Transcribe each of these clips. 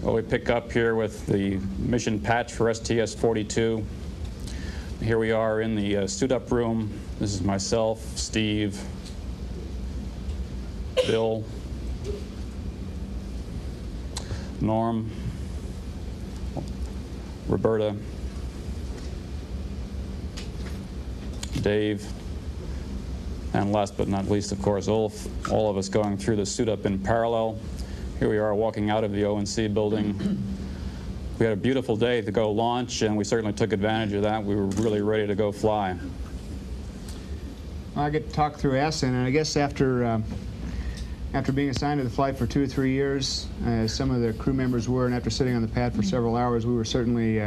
Well, we pick up here with the mission patch for STS-42. Here we are in the suit-up room. This is myself, Steve, Bill, Norm, Roberta, Dave, and last but not least, of course, Ulf. All of us going through the suit-up in parallel. Here we are walking out of the O&C building. We had a beautiful day to go launch, and we certainly took advantage of that. We were really ready to go fly. I get to talk through ascent, and I guess after being assigned to the flight for 2 or 3 years, as some of the crew members were, and after sitting on the pad for several hours, we were certainly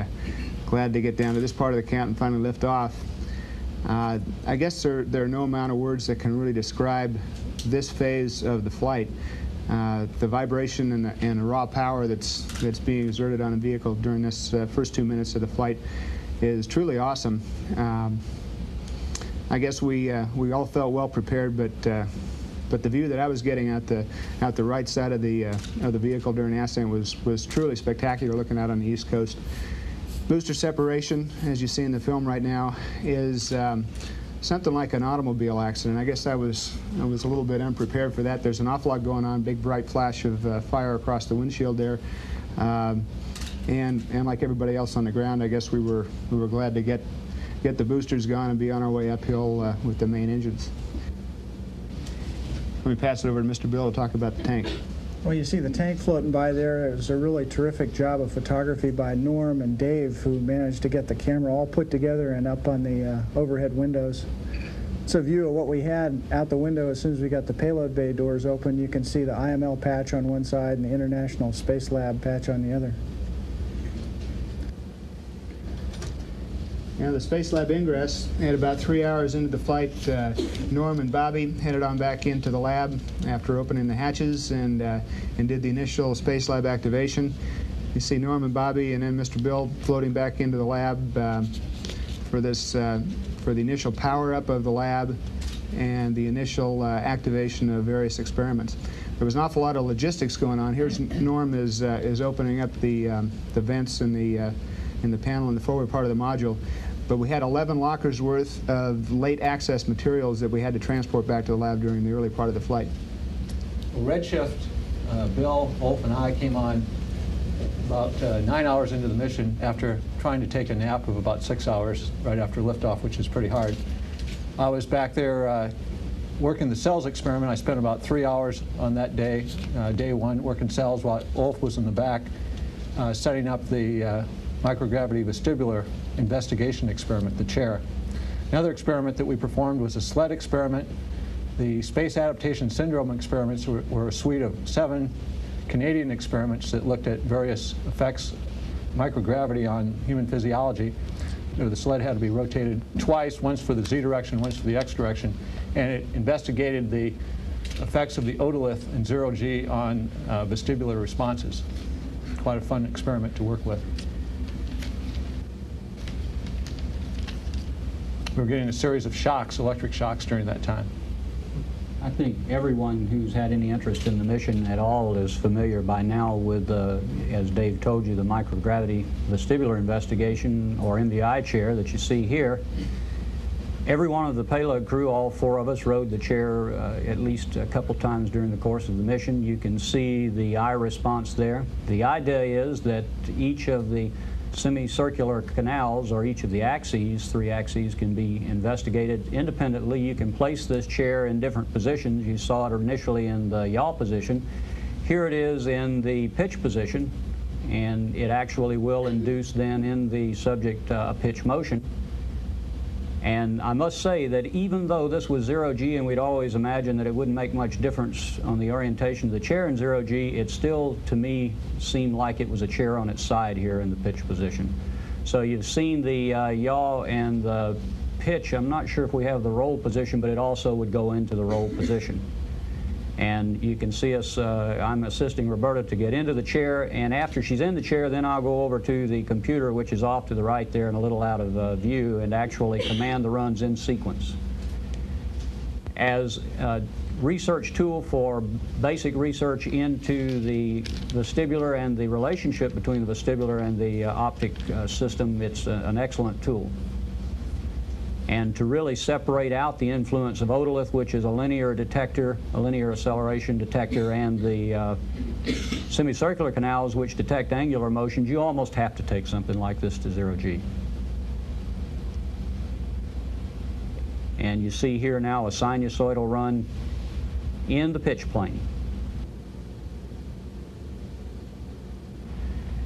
glad to get down to this part of the count and finally lift off. I guess there are no amount of words that can really describe this phase of the flight. The vibration and the raw power that's being exerted on a vehicle during this first 2 minutes of the flight is truly awesome. I guess we all felt well prepared, but the view that I was getting out the right side of the vehicle during ascent was truly spectacular, looking out on the East Coast. Booster separation, as you see in the film right now, is something like an automobile accident. I guess I was a little bit unprepared for that. There's an awful lot going on, big bright flash of fire across the windshield there, and like everybody else on the ground, I guess we were glad to get the boosters gone and be on our way uphill with the main engines. Let me pass it over to Mr. Bill to talk about the tank. Well, you see the tank floating by there. It was a really terrific job of photography by Norm and Dave, who managed to get the camera all put together and up on the overhead windows. It's a view of what we had out the window as soon as we got the payload bay doors open. You can see the IML patch on one side and the International Space Lab patch on the other. The Space Lab ingress, at about 3 hours into the flight, Norm and Bobby headed on back into the lab after opening the hatches and did the initial Space Lab activation. You see Norm and Bobby and then Mr. Bill floating back into the lab for the initial power-up of the lab and the initial activation of various experiments. There was an awful lot of logistics going on. Here's Norm is opening up the vents in the panel in the forward part of the module. But we had 11 lockers worth of late access materials that we had to transport back to the lab during the early part of the flight. Well, Redshift, Bill, Ulf, and I came on about 9 hours into the mission after trying to take a nap of about 6 hours right after liftoff, which is pretty hard. I was back there working the cells experiment. I spent about 3 hours on that day, day one, working cells, while Ulf was in the back setting up the microgravity vestibular investigation experiment, the chair. Another experiment that we performed was a sled experiment. The space adaptation syndrome experiments were a suite of 7 Canadian experiments that looked at various effects, microgravity on human physiology. The sled had to be rotated twice, once for the Z direction, once for the X direction, and it investigated the effects of the otolith and 0G on vestibular responses. Quite a fun experiment to work with. We were getting a series of shocks, electric shocks, during that time. I think everyone who's had any interest in the mission at all is familiar by now with, as Dave told you, the microgravity vestibular investigation, or MVI chair, that you see here. Every one of the payload crew, all 4 of us, rode the chair at least a couple times during the course of the mission. You can see the eye response there. The idea is that each of the semicircular canals, or each of the axes, 3 axes, can be investigated independently. You can place this chair in different positions. You saw it initially in the yaw position. Here it is in the pitch position, and it actually will induce then in the subject a pitch motion. And I must say that even though this was 0G, and we'd always imagined that it wouldn't make much difference on the orientation of the chair in 0G, it still, to me, seemed like it was a chair on its side here in the pitch position. So you've seen the yaw and the pitch. I'm not sure if we have the roll position, but it also would go into the roll position. And you can see us, I'm assisting Roberta to get into the chair, and after she's in the chair, then I'll go over to the computer, which is off to the right there and a little out of view, and actually command the runs in sequence. As research tool for basic research into the vestibular and the relationship between the vestibular and the optic system. It's an excellent tool. And to really separate out the influence of otolith, which is a linear detector, a linear acceleration detector, and the semicircular canals, which detect angular motions, you almost have to take something like this to 0G. And you see here now a sinusoidal run in the pitch plane.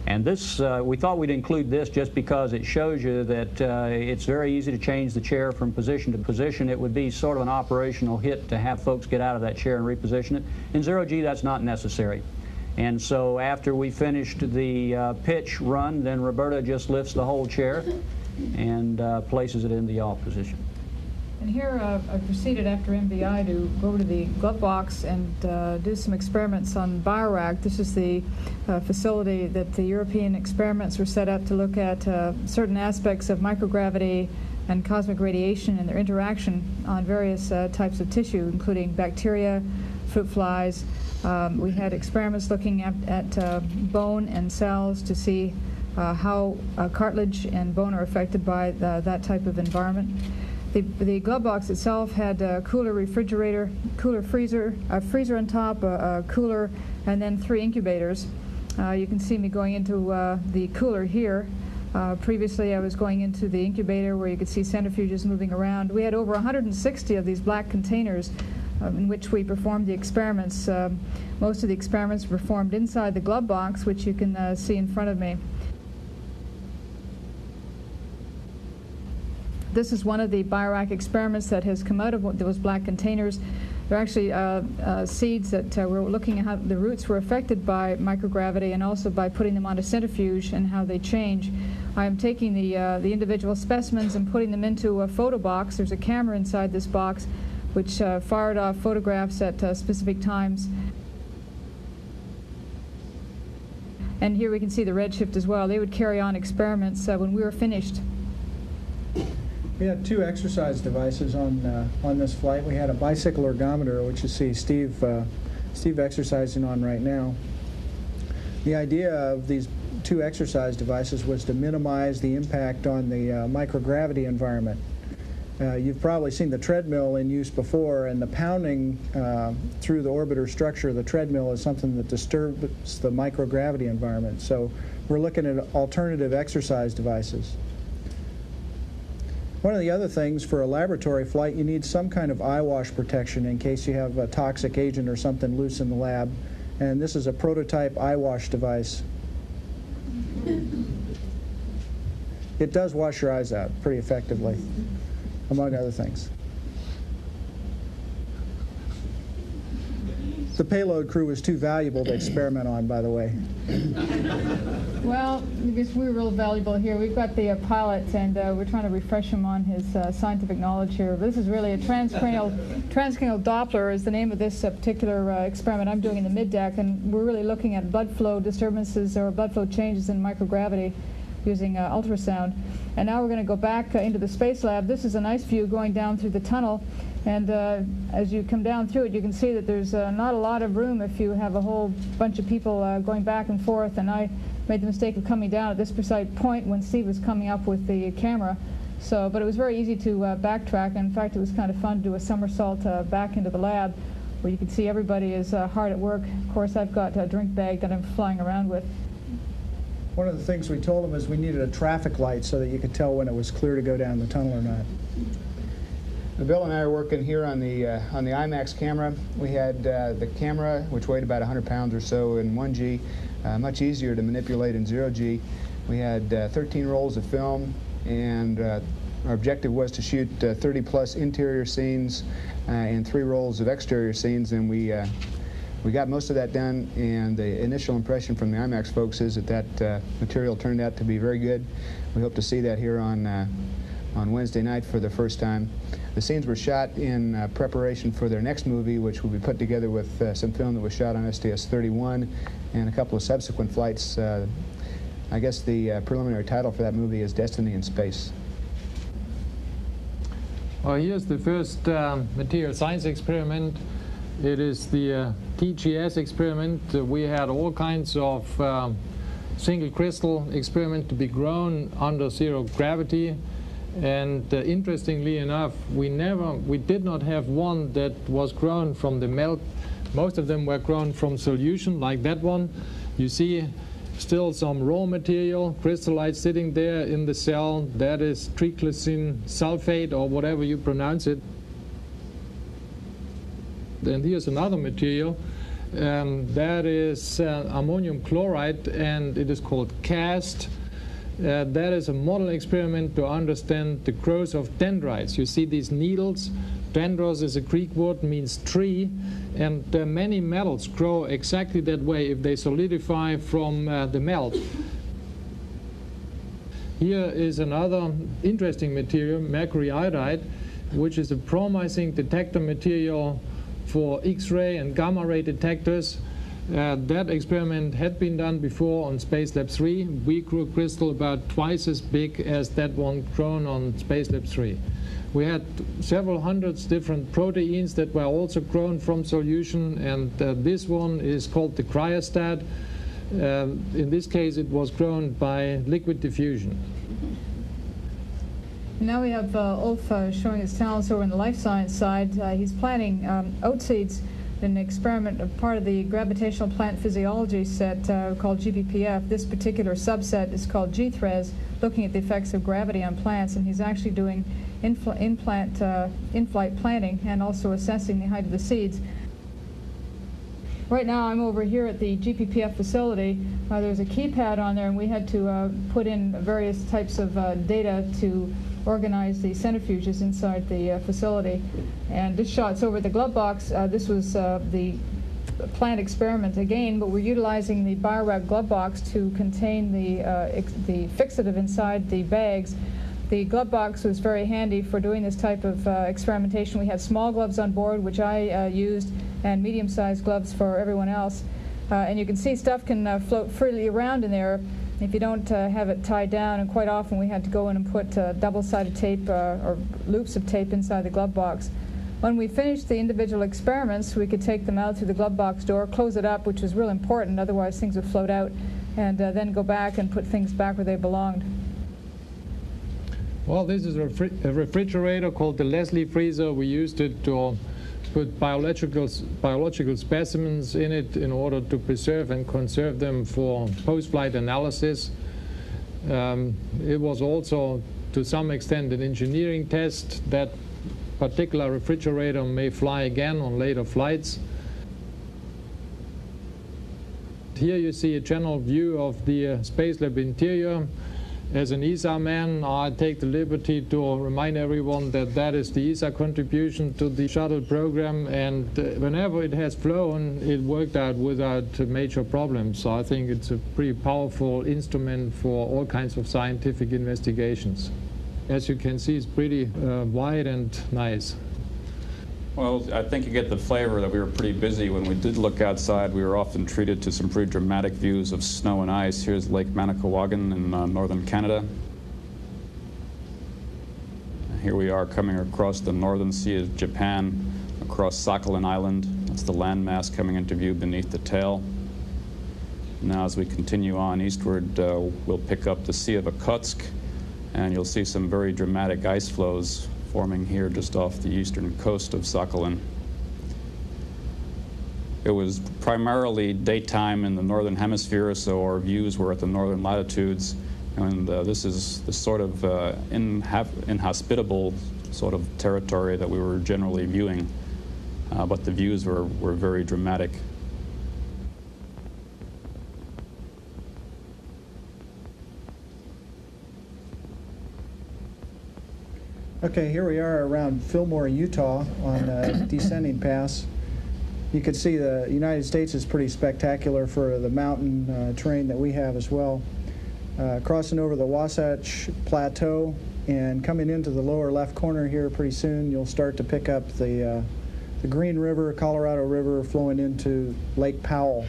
And this, we thought we'd include this just because it shows you that it's very easy to change the chair from position to position. It would be sort of an operational hit to have folks get out of that chair and reposition it. In 0G, that's not necessary. And so after we finished the pitch run, then Roberta just lifts the whole chair and places it in the yaw position. And here I proceeded after MBI to go over to the glove box and do some experiments on BioRack. This is the facility that the European experiments were set up to look at certain aspects of microgravity and cosmic radiation and their interaction on various types of tissue, including bacteria, fruit flies. We had experiments looking at bone and cells to see how cartilage and bone are affected by that type of environment. The glove box itself had a cooler refrigerator, cooler freezer, a freezer on top, a cooler, and then 3 incubators. You can see me going into the cooler here. Previously, I was going into the incubator where you could see centrifuges moving around. We had over 160 of these black containers in which we performed the experiments. Most of the experiments were performed inside the glove box, which you can see in front of me. This is one of the BioRack experiments that has come out of those black containers. They're actually seeds that we're looking at how the roots were affected by microgravity and also by putting them on a centrifuge and how they change. I'm taking the individual specimens and putting them into a photo box. There's a camera inside this box which fired off photographs at specific times. And here we can see the redshift as well. They would carry on experiments when we were finished. We had 2 exercise devices on this flight. We had a bicycle ergometer, which you see Steve exercising on right now. The idea of these 2 exercise devices was to minimize the impact on the microgravity environment. You've probably seen the treadmill in use before, and the pounding through the orbiter structure of the treadmill is something that disturbs the microgravity environment. So we're looking at alternative exercise devices. One of the other things for a laboratory flight, you need some kind of eye wash protection in case you have a toxic agent or something loose in the lab. And this is a prototype eye wash device. It does wash your eyes out pretty effectively, among other things. The payload crew was too valuable to experiment on, by the way. Well, because we're real valuable here. We've got the pilot, and we're trying to refresh him on his scientific knowledge here. But this is really a transcranial Doppler is the name of this particular experiment I'm doing in the mid-deck, and we're really looking at blood flow disturbances or blood flow changes in microgravity using ultrasound. And now we're going to go back into the space lab. This is a nice view going down through the tunnel. And as you come down through it, you can see that there's not a lot of room if you have a whole bunch of people going back and forth. And I made the mistake of coming down at this precise point when Steve was coming up with the camera. But it was very easy to backtrack. In fact, it was kind of fun to do a somersault back into the lab where you can see everybody is hard at work. Of course, I've got a drink bag that I'm flying around with. One of the things we told them is we needed a traffic light so that you could tell when it was clear to go down the tunnel or not. Bill and I are working here on the IMAX camera. We had the camera, which weighed about 100 pounds or so in 1G, much easier to manipulate in 0G. We had 13 rolls of film, and our objective was to shoot 30-plus interior scenes and 3 rolls of exterior scenes, and we got most of that done, and the initial impression from the IMAX folks is that material turned out to be very good. We hope to see that here on Wednesday night for the first time. The scenes were shot in preparation for their next movie, which will be put together with some film that was shot on STS 31 and a couple of subsequent flights. I guess the preliminary title for that movie is Destiny in Space. Well, here's the first material science experiment It is the TGS experiment. We had all kinds of single crystal experiment to be grown under zero gravity. And interestingly enough, we did not have one that was grown from the melt. Most of them were grown from solution, like that one. You see still some raw material, crystallite sitting there in the cell. That is triclosan sulfate, or whatever you pronounce it. And here's another material. That is ammonium chloride, and it is called cast. That is a model experiment to understand the growth of dendrites. You see these needles. Dendros is a Greek word, means tree, and many metals grow exactly that way if they solidify from the melt. Here is another interesting material, mercury iodide, which is a promising detector material for X-ray and gamma ray detectors. That experiment had been done before on Space Lab 3. We grew a crystal about twice as big as that one grown on Space Lab 3. We had several hundreds different proteins that were also grown from solution, and this one is called the cryostat. In this case, it was grown by liquid diffusion. Now we have Ulf showing his talents over on the life science side. He's planting oat seeds in an experiment, a part of the gravitational plant physiology set called GPPF. This particular subset is called GTHRES, looking at the effects of gravity on plants, and he's actually doing in-flight planting and also assessing the height of the seeds. Right now I'm over here at the GPPF facility. There's a keypad on there, and we had to put in various types of data to organize the centrifuges inside the facility. And this shot's over the glove box. This was the plant experiment again, but we're utilizing the BioRack glove box to contain the fixative inside the bags. The glove box was very handy for doing this type of experimentation. We had small gloves on board, which I used, and medium-sized gloves for everyone else. And you can see stuff can float freely around in there if you don't have it tied down, and quite often we had to go in and put double-sided tape or loops of tape inside the glove box. When we finished the individual experiments, we could take them out through the glove box door, close it up, which was real important, otherwise things would float out, and then go back and put things back where they belonged. Well, this is a refrigerator called the Leslie freezer. We used it to put biological specimens in it in order to preserve and conserve them for post-flight analysis. It was also, to some extent, an engineering test. That particular refrigerator may fly again on later flights. Here you see a general view of the Space Lab interior. As an ESA man, I take the liberty to remind everyone that that is the ESA contribution to the shuttle program, and whenever it has flown, it worked out without major problems. So I think it's a pretty powerful instrument for all kinds of scientific investigations. As you can see, it's pretty wide and nice. Well, I think you get the flavor that we were pretty busy. When we did look outside, we were often treated to some pretty dramatic views of snow and ice. Here's Lake Manickawagan in northern Canada. Here we are coming across the northern sea of Japan, across Sakhalin Island. That's the landmass coming into view beneath the tail. Now as we continue on eastward, we'll pick up the Sea of Okhotsk, and you'll see some very dramatic ice flows forming here just off the eastern coast of Sakhalin. It was primarily daytime in the northern hemisphere, so our views were at the northern latitudes, and this is the sort of inhospitable sort of territory that we were generally viewing, but the views were very dramatic. Okay, here we are around Fillmore, Utah on Descending Pass. You can see the United States is pretty spectacular for the mountain terrain that we have as well. Crossing over the Wasatch Plateau and coming into the lower left corner here pretty soon, you'll start to pick up the Green River, Colorado River flowing into Lake Powell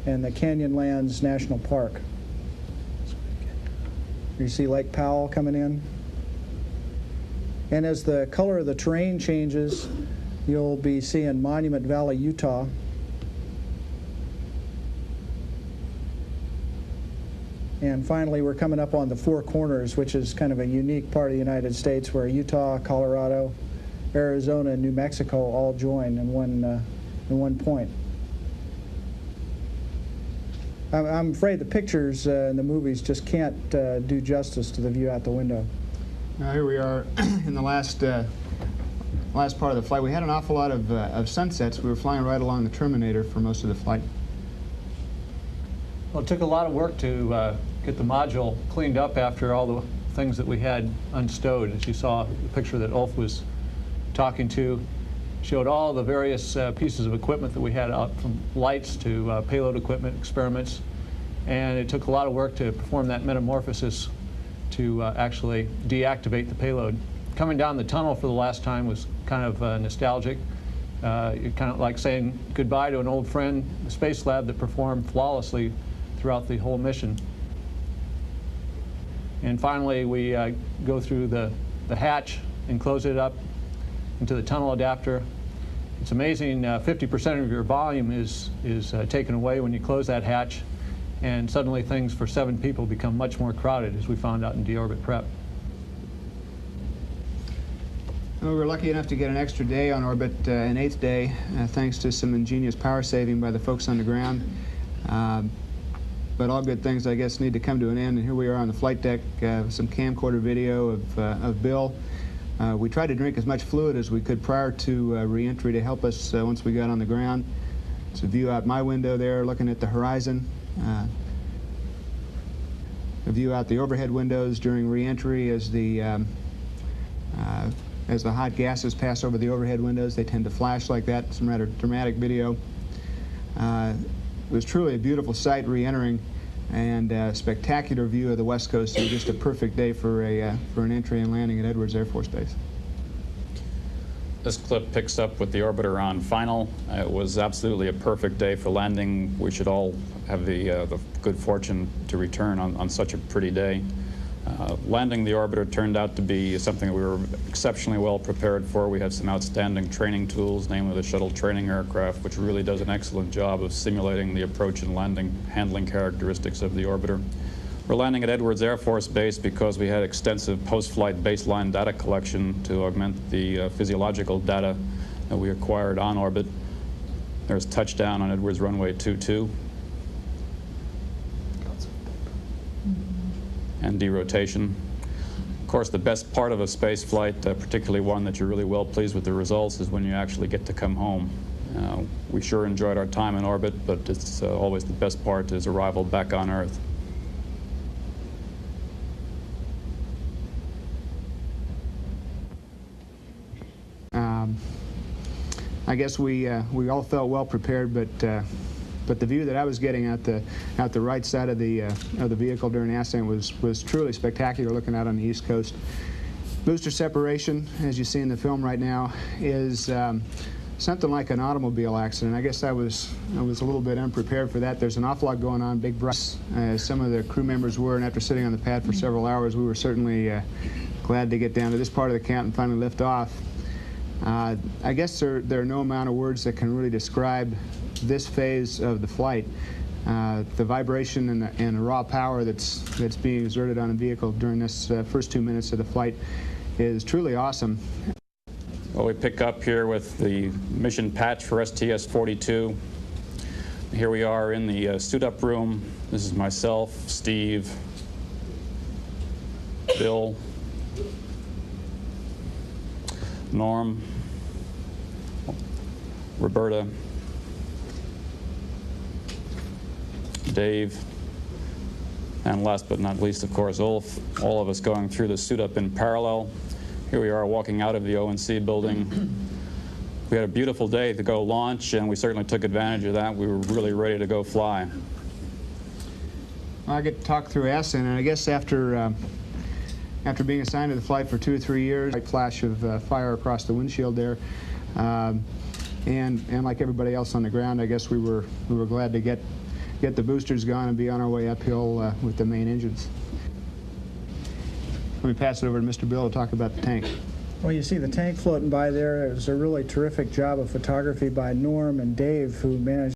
and the Canyonlands National Park. You see Lake Powell coming in. And as the color of the terrain changes, You'll be seeing Monument Valley, Utah. And finally, we're coming up on the Four Corners, which is kind of a unique part of the United States where Utah, Colorado, Arizona, and New Mexico all join in one point. I'm afraid the pictures in the movies just can't do justice to the view out the window. Here we are in the last part of the flight. We had an awful lot of sunsets. We were flying right along the Terminator for most of the flight. Well, it took a lot of work to get the module cleaned up after all the things that we had unstowed. As you saw, the picture that Ulf was talking to showed all the various pieces of equipment that we had out, from lights to payload equipment, experiments. And it took a lot of work to perform that metamorphosis to actually deactivate the payload. Coming down the tunnel for the last time was kind of nostalgic. You're kind of like saying goodbye to an old friend, the space lab that performed flawlessly throughout the whole mission. And finally, we go through the hatch and close it up into the tunnel adapter. It's amazing, 50% of your volume is taken away when you close that hatch, and suddenly things for 7 people become much more crowded, as we found out in deorbit prep. Well, we were lucky enough to get an extra day on orbit, an 8th day, thanks to some ingenious power saving by the folks on the ground. But all good things, I guess, need to come to an end. And here we are on the flight deck with some camcorder video of Bill. We tried to drink as much fluid as we could prior to re-entry to help us once we got on the ground. It's a view out my window there, looking at the horizon. A view out the overhead windows during re-entry as the hot gases pass over the overhead windows. They tend to flash like that. Some rather dramatic video. It was truly a beautiful sight re-entering, and a spectacular view of the West Coast. It was just a perfect day for an entry and landing at Edwards Air Force Base. This clip picks up with the orbiter on final. It was absolutely a perfect day for landing. We should all have the good fortune to return on such a pretty day. Landing the orbiter turned out to be something that we were exceptionally well prepared for. We had some outstanding training tools, namely the Shuttle training aircraft, which really does an excellent job of simulating the approach and landing handling characteristics of the orbiter. We're landing at Edwards Air Force Base because we had extensive post-flight baseline data collection to augment the physiological data that we acquired on orbit. There's touchdown on Edwards runway 22. And derotation. Of course, the best part of a space flight, particularly one that you're really well pleased with the results, is when you actually get to come home. We sure enjoyed our time in orbit, but it's always the best part is arrival back on Earth. I guess we all felt well prepared, but the view that I was getting out the right side of the vehicle during ascent was truly spectacular, looking out on the East Coast. Booster separation, as you see in the film right now, is something like an automobile accident. I guess I was a little bit unprepared for that. There's an awful lot going on, big brush, as some of the crew members were, and after sitting on the pad for several hours, we were certainly glad to get down to this part of the count and finally lift off. I guess there are no amount of words that can really describe this phase of the flight. The vibration and the raw power that's being exerted on a vehicle during this first 2 minutes of the flight is truly awesome. Well, we pick up here with the mission patch for STS-42. Here we are in the suit-up room. This is myself, Steve, Bill, Norm, Roberta, Dave, and last but not least, of course, Ulf. All of us going through the suit-up in parallel. Here we are walking out of the O&C building. We had a beautiful day to go launch, and we certainly took advantage of that. We were really ready to go fly. Well, I get to talk through ascent, and I guess after being assigned to the flight for 2 or 3 years, a flash of fire across the windshield there, and like everybody else on the ground, I guess we were glad to get the boosters gone and be on our way uphill with the main engines. Let me pass it over to Mr. Bill to talk about the tank. Well, you see the tank floating by there. It was a really terrific job of photography by Norm and Dave, who managed